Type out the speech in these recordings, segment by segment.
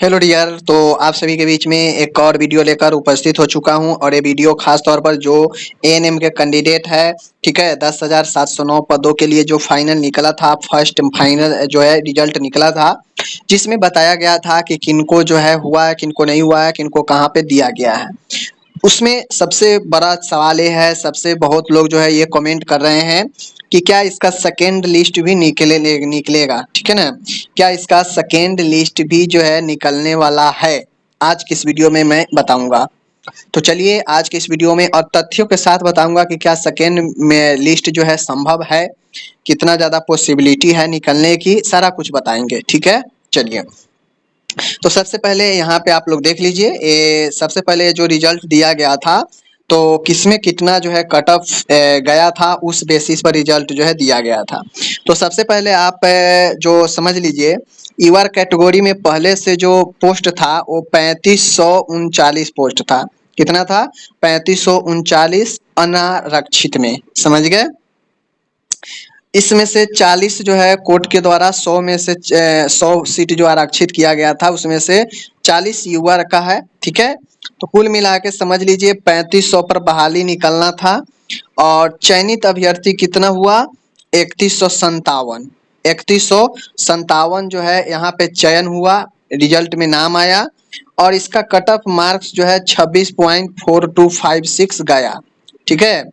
Hello dear. तो आप सभी के बीच में एक और वीडियो लेकर उपस्थित हो चुका हूं और ये वीडियो खास तौर पर जो एएनएम के कैंडिडेट है, ठीक है, 10,709 पदों के लिए जो फाइनल निकला था, फर्स्ट फाइनल जो है रिजल्ट निकला था, जिसमें बताया गया था कि किनको जो है हुआ है, किनको नहीं हुआ है, किनको कहाँ पे दिया गया है। उसमें सबसे बड़ा सवाल ये है, सबसे बहुत लोग जो है ये कमेंट कर रहे हैं कि क्या इसका सेकेंड लिस्ट भी निकलेगा, ठीक है ना। क्या इसका सेकेंड लिस्ट भी जो है निकलने वाला है, आज किस वीडियो में मैं बताऊंगा। तो चलिए आज के इस वीडियो में और तथ्यों के साथ बताऊंगा कि क्या सेकेंड में लिस्ट जो है संभव है, कितना ज्यादा पॉसिबिलिटी है निकलने की, सारा कुछ बताएंगे, ठीक है। चलिए, तो सबसे पहले यहाँ पे आप लोग देख लीजिए, ये सबसे पहले जो रिजल्ट दिया गया था, तो किसमें कितना जो है कट ऑफ गया था, उस बेसिस पर रिजल्ट जो है दिया गया था। तो सबसे पहले आप जो समझ लीजिए, ईवर कैटेगरी में पहले से जो पोस्ट था वो 3539 पोस्ट था। कितना था? 3539 अनारक्षित में, समझ गए। इसमें से 40 जो है कोर्ट के द्वारा 100 में से 100 सीट जो आरक्षित किया गया था, उसमें से 40 युवा का है, ठीक है। तो कुल मिला के समझ लीजिए 3500 पर बहाली निकलना था और चयनित अभ्यर्थी कितना हुआ? 3157। 3157 जो है यहाँ पे चयन हुआ, रिजल्ट में नाम आया और इसका कट ऑफ मार्क्स जो है 26.4256 गया, ठीक है।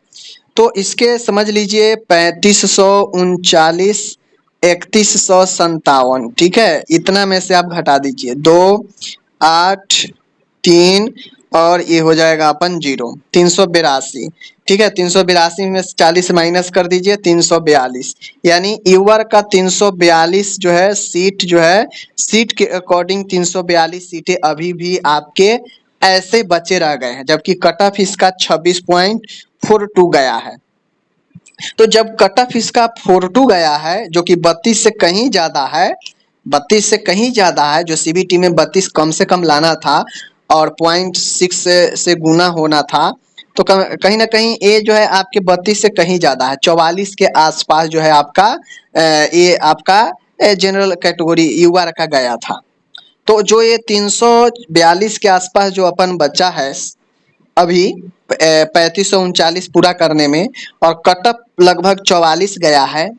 तो इसके समझ लीजिए 3539 3157, ठीक है, इतना में से आप घटा दीजिए 2 8 3 और ये हो जाएगा अपन 0 382, ठीक है। 382 में से 40 माइनस कर दीजिए 342, यानी ईवर का 342 जो है सीट जो है, सीट के अकॉर्डिंग 342 सीटें अभी भी आपके ऐसे बचे रह गए हैं, जबकि कट ऑफ इसका 26.42 गया है। तो जब कट ऑफ इसका 42 गया है, जो कि 32 से कहीं ज्यादा है, 32 से कहीं ज्यादा है, जो सीबीटी में 32 कम से कम लाना था और 0.6 से गुना होना था, तो कहीं ना कहीं ये जो है आपके 32 से कहीं ज्यादा है, 44 के आसपास जो है आपका ये आपका जनरल कैटेगरी युवा रखा गया था। तो जो ये 342 के आसपास जो अपन बच्चा है अभी 3539 पूरा करने में, और कट ऑफ लगभग 44 गया है,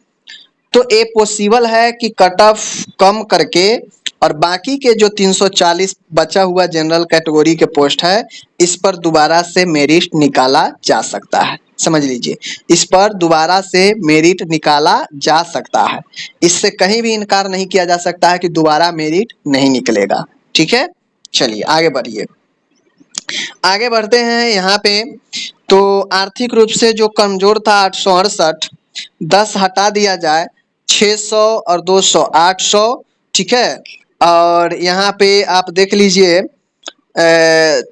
तो ये पॉसिबल है कि कट ऑफ कम करके और बाकी के जो 340 बचा हुआ जनरल कैटेगरी के पोस्ट है, इस पर दोबारा से मेरिट निकाला जा सकता है। समझ लीजिए, इस पर दोबारा से मेरिट निकाला जा सकता है, इससे कहीं भी इनकार नहीं किया जा सकता है कि दोबारा मेरिट नहीं निकलेगा, ठीक है। चलिए आगे बढ़िए, आगे बढ़ते हैं यहाँ पे। तो आर्थिक रूप से जो कमजोर था 868, 10 हटा दिया जाए, 600 और 200 800, ठीक है। और यहाँ पे आप देख लीजिए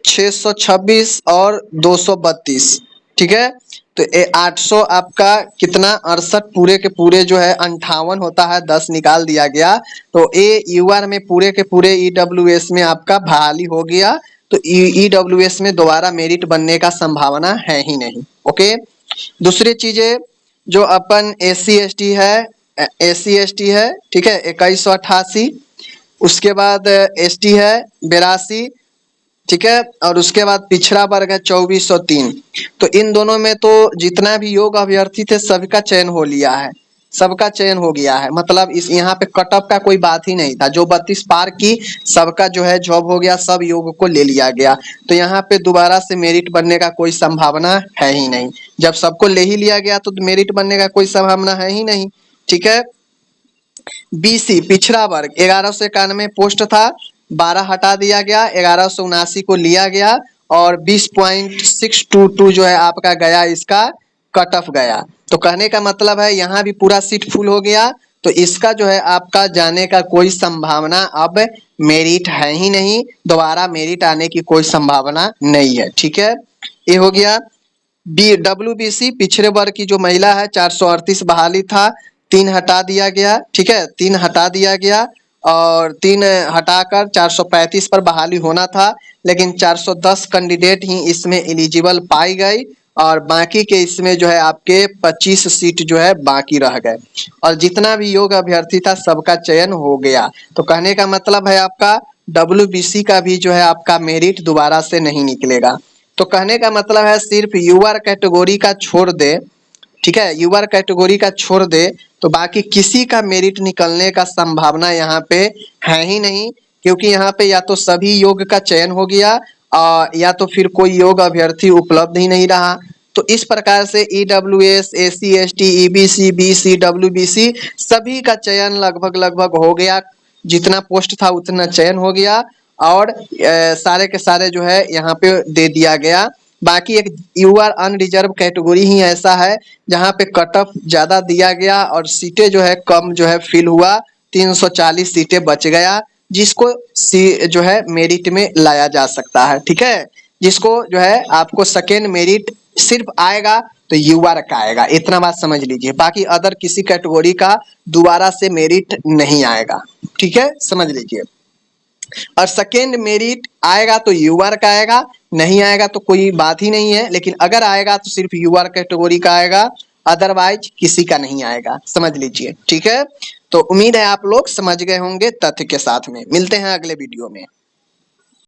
626 और 232, ठीक है। तो 800 आपका कितना 68 पूरे के पूरे जो है 58 होता है, 10 निकाल दिया गया, तो ए यूआर में पूरे के पूरे ईडब्ल्यूएस में आपका बहाली हो गया। तो ईडब्ल्यूएस में दोबारा मेरिट बनने का संभावना है ही नहीं। ओके, दूसरी चीजें जो अपन एससी एसटी है, ठीक है, 2188, उसके बाद एसटी है 82, ठीक है, और उसके बाद पिछड़ा वर्ग है 2403। तो इन दोनों में तो जितना भी योग्य अभ्यर्थी थे सबका चयन हो लिया है, सबका चयन हो गया है, मतलब इस यहाँ पे कट ऑफ का कोई बात ही नहीं था। जो 32 पार की सबका जो है जॉब हो गया, सब योग्य को ले लिया गया, तो यहाँ पे दोबारा से मेरिट बनने का कोई संभावना है ही नहीं। जब सबको ले ही लिया गया तो मेरिट बनने का कोई संभावना है ही नहीं, ठीक है। बीसी पिछड़ा वर्ग 1191 पोस्ट था, 12 हटा दिया गया, 1179 को लिया गया और 20.622 जो है आपका गया, इसका कट ऑफ गया। तो कहने का मतलब है यहाँ भी पूरा सीट फुल हो गया, तो इसका जो है आपका जाने का कोई संभावना अब मेरिट है ही नहीं, दोबारा मेरिट आने की कोई संभावना नहीं है, ठीक है। ये हो गया। WBC पिछड़े वर्ग की जो महिला है 438 बहाली था, 3 हटा दिया गया, ठीक है, 3 हटा दिया गया और 3 हटाकर 435 पर बहाली होना था, लेकिन 410 कैंडिडेट ही इसमें एलिजिबल पाई गई और बाकी के इसमें जो है आपके 25 सीट जो है बाकी रह गए और जितना भी योग्य अभ्यर्थी था सबका चयन हो गया। तो कहने का मतलब है आपका WBC का भी जो है आपका मेरिट दोबारा से नहीं निकलेगा। तो कहने का मतलब है सिर्फ यूआर कैटेगरी का छोड़ दे, ठीक है, यूआर कैटेगरी का छोड़ दे तो बाकी किसी का मेरिट निकलने का संभावना यहाँ पे है ही नहीं, क्योंकि यहाँ पे या तो सभी योग का चयन हो गया या तो फिर कोई योग अभ्यर्थी उपलब्ध ही नहीं रहा। तो इस प्रकार से EWS, SC, ST, EBC, BC, WBC सभी का चयन लगभग लगभग हो गया, जितना पोस्ट था उतना चयन हो गया और सारे के सारे जो है यहाँ पे दे दिया गया। बाकी एक यूआर अनरिजर्व कैटेगरी ही ऐसा है जहाँ पे कट ऑफ ज्यादा दिया गया और सीटें जो है कम जो है फिल हुआ, 340 सीटें बच गया, जिसको जो है मेरिट में लाया जा सकता है, ठीक है। जिसको जो है आपको सेकेंड मेरिट सिर्फ आएगा तो यूआर का आएगा, इतना बात समझ लीजिए। बाकी अदर किसी कैटेगरी का दोबारा से मेरिट नहीं आएगा, ठीक है, समझ लीजिए। और सेकेंड मेरिट आएगा तो यूआर का आएगा, नहीं आएगा तो कोई बात ही नहीं है, लेकिन अगर आएगा तो सिर्फ यूआर कैटेगरी का आएगा, अदरवाइज किसी का नहीं आएगा, समझ लीजिए, ठीक है। तो उम्मीद है आप लोग समझ गए होंगे तथ्य के साथ में। मिलते हैं अगले वीडियो में।